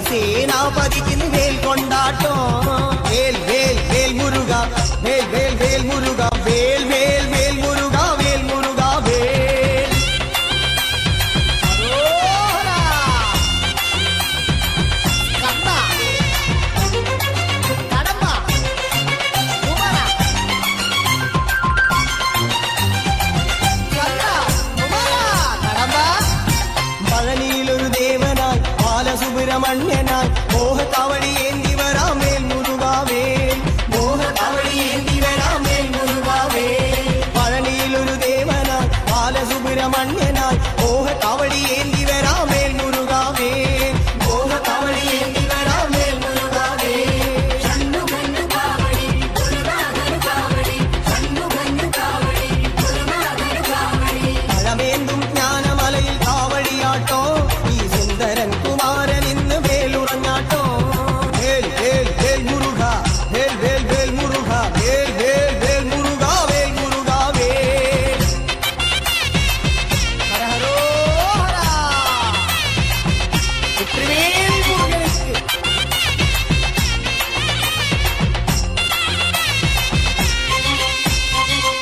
சேனாபதிக்கு வேல் கொண்டாட்டம். வேல் வேல் வேல் முருகா, வேல் வேல் வேல் முருகா, வேல் வேல் வேல் முருகா, வேல் முருகா வேல். பழனியில் ஒரு தேவனாய் பாலசுப்பிரமணியனாய் மோக காவடி ஏந்தி வரா மேல் முருகாவேல். மோக காவடி ஏந்தி வரா மேல் முருகாவேல். பழனியில் ஒரு தேவனாய் பாலசுப்பிரமணியனாய் மோக காவடி ஏந்தி வரா மேல் முருகாவேல். மோக காவடி ஏந்தி வரா மேல் முருகாவேல். பழமேந்தும் ஞானமலையில் காவடியாட்டம். சுந்தரன் குமாரன் இன்னு வேலுறஞ்சாட்டம். வேல் வேல் வேல் முருகா, வேல் வேல் வேல் முருகா, வேல் வேல் வேல் முருகா, வேல் முருகா வேல். ஹரஹரோஹரா. வெற்றிவேல் முருகனுக்கு.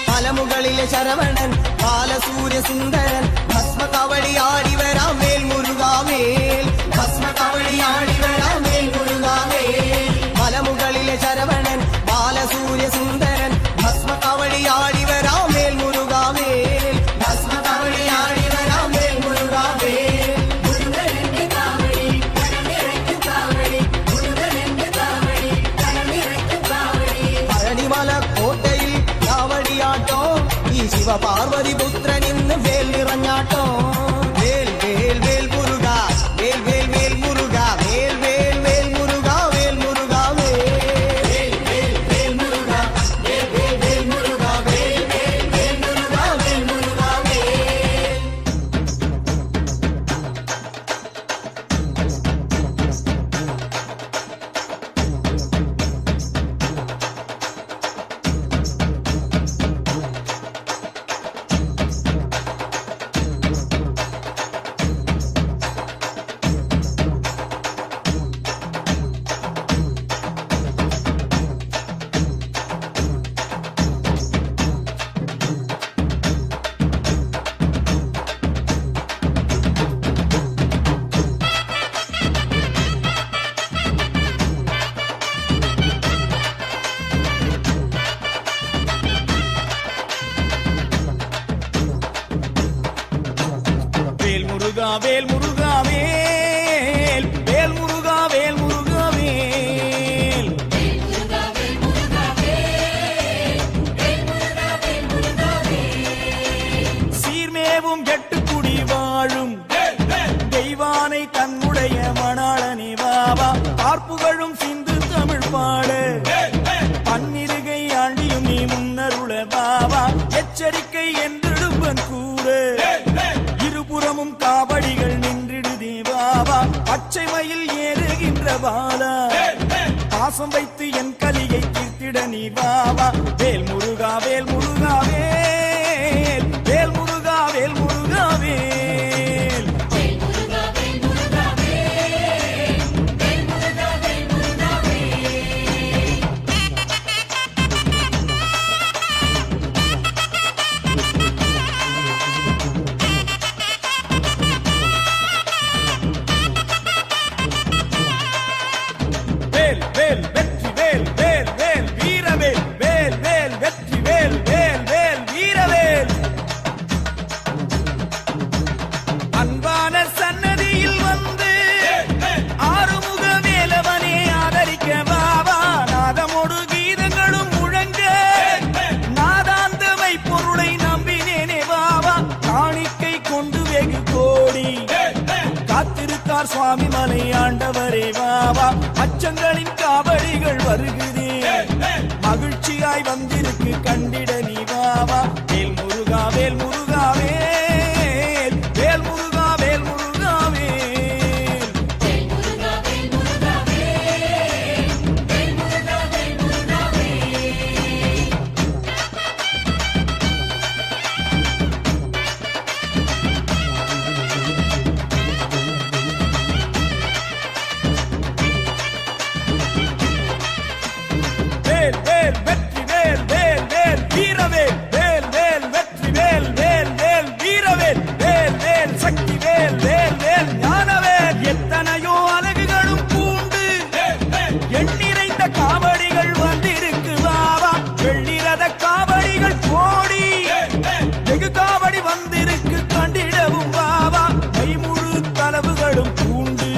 பலமுகளிலே சரவணன் பாலசூரிய சுந்தரன் பஸ்ம கவடி ஆடி வரா மேல் முருகாவேல். பஸ்ம கவடி ஆடி வரா மேல் முருகாவேல். பலமுகளிலே சரவணன் பாலசூரிய சுந்தரன் பஸ்ம கவடி ஆடி வரா மேல் முருகாவேல். பஸ்ம கவடி ஆடி வரா மேல் முருகாவேல். பழனிமல கோட்டையில் காவடியாட்டம். சிவ பார்வதி புத்திரன் இன்னு வேல் நிறைஞ்சாட்டம். வேல் வேல் வேல் முருகா, வேல் வேல் வேல் முருகா, வேல் வேல் வேல் முருகா, வேல் முருகா வேல். வேல் வேல் முருகா, வேல் வேல் வேல் முருகா, வேல் வேல் வேல் முருகா, வேல் முருகா வேல். வேல் முருகா வேல், வேல் முருகா வேல் முருகா வேல். சீர்மேவும் எட்டுக்குடி வாழும் தெய்வானை தன்னுடைய மணாளனே வாவா. பார்ப்புகழும் சிந்து தமிழ் பாடு பன்னிருகை ஆண்டியும் நீ முன்னருள பாவா. எச்சரிக்கை என்றெடுப்பன் கூட இருபுறமும் காவடிகள் நின்றிடு தேவாவா. பச்சை மயில் ஏறுகின்ற பாலா பாசம் வைத்து என் கலியை தீர்த்திட நீ வாவா. வேல் முருகா வேல் முருகா வேல், வேல் முருகா வேல் முருகா வேல். வேல் வேல் வெற்றி வேல், வேல் வேல் வீரவேல், வேல் வேல் வெற்றி வேல் வேல். வேல் வெற்றி வேல் வேல் வேல் வீரவேல் வேல் வேல் வெற்றி வேல் வேல் வேல் வீரவேல் வேல் வேல் சக்தி வேல் வேல் வேல் ஞானவேல் எத்தனையோ அழகுகளும் பூண்டு எண்ணிறைந்த காவடிகள் வந்திருக்கு வாவா வெள்ளிரத காவடிகள் கோடி வெகு காவடி வந்திருக்கு கண்டிடவும் வாவா கைமுழு கனவுகளும் பூண்டு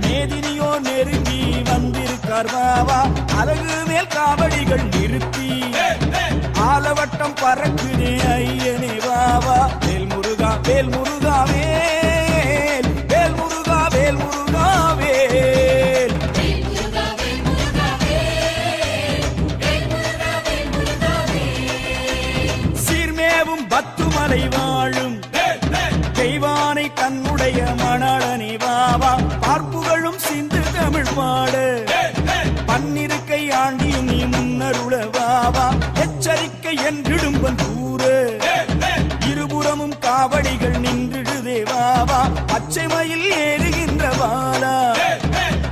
மேதினியோ நெருங்கி வந்திருக்கார் வாவா அழகு மேல் காவடிகள் நிறுத்தி ஆலவட்டம் பறக்குதே ஐயனே வாவா வேல் முருகா வேல் முருகா வேல் வேல் முருகா வேல் முருகா வேல் சீர்மேவும் பத்துமலை வாழும் தெய்வானை தன்னுடைய மணாளனே வாவா பார்ப்புகளும் சிந்து தமிழ் பாடு பன்னிருக்கை ஆண்டியும் நீ முன்னருள வாவா எச்சரிக்கை என்றிடும்பன் கூறு இருபுறமும் காவடிகள் நின்றுடுதே வாவா பச்சை மயில் ஏறுகின்ற வாலா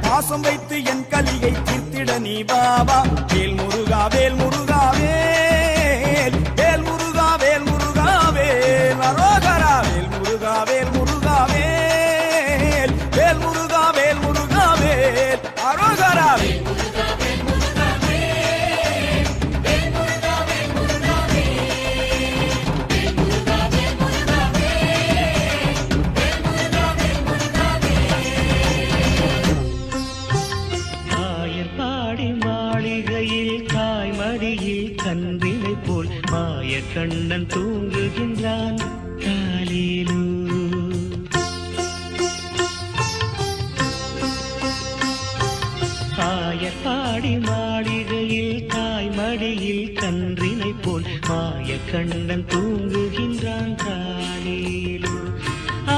பாசம் வைத்து என் கலியை தீர்த்திட நீ பாபா வேல் முருகா வேல் முருகா வேல் வேல் முருகா வேல் முருகா வேல் அரோகரா வேல் முருகா வேல் முருகா வேல் வேல் முருகா வேல் முருகா வேல் அரோகரா வேல் ஆயர்பாடி மாளிகையில் தாய்மடியில் கன்றினை போல் மாய கண்ணன் தூங்குகின்றான் காலிலு ஆயர்பாடி மாளிகையில் தாய்மடியில் கன்றினை போல் மாய கண்ணன் தூங்குகின்றான் காலிலு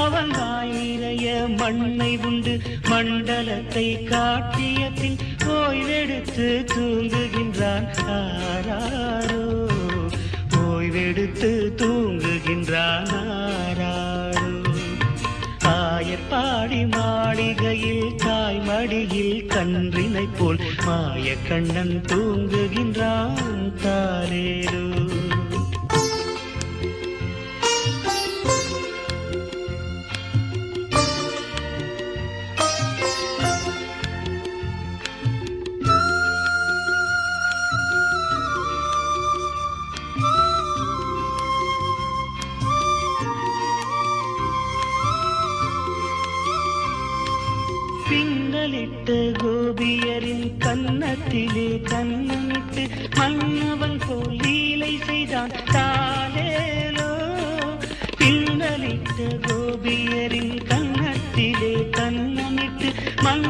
அவன் வாய் நிறைய மண்ணை உண்டு மண்டலத்தை காட்டிய பின் ஓய்வெடுத்து தூங்குகின்றான் ஆராரோ ஓய்வெடுத்து தூங்குகின்றான் ஆராரோ ஆயர்பாடி மாளிகையில் தாய்மடியில் கன்றினை போல் மாய கண்ணன் தூங்குகின்றான் தாரேரோ பின்னலிட்ட கோபியரின் கன்னத்திலே கண்ணமிட்டு மன்னவன் போல் லீலை செய்தான் தாலேலோ பின்னலிட்ட கோபியரின் கன்னத்திலே கண்ணமிட்டு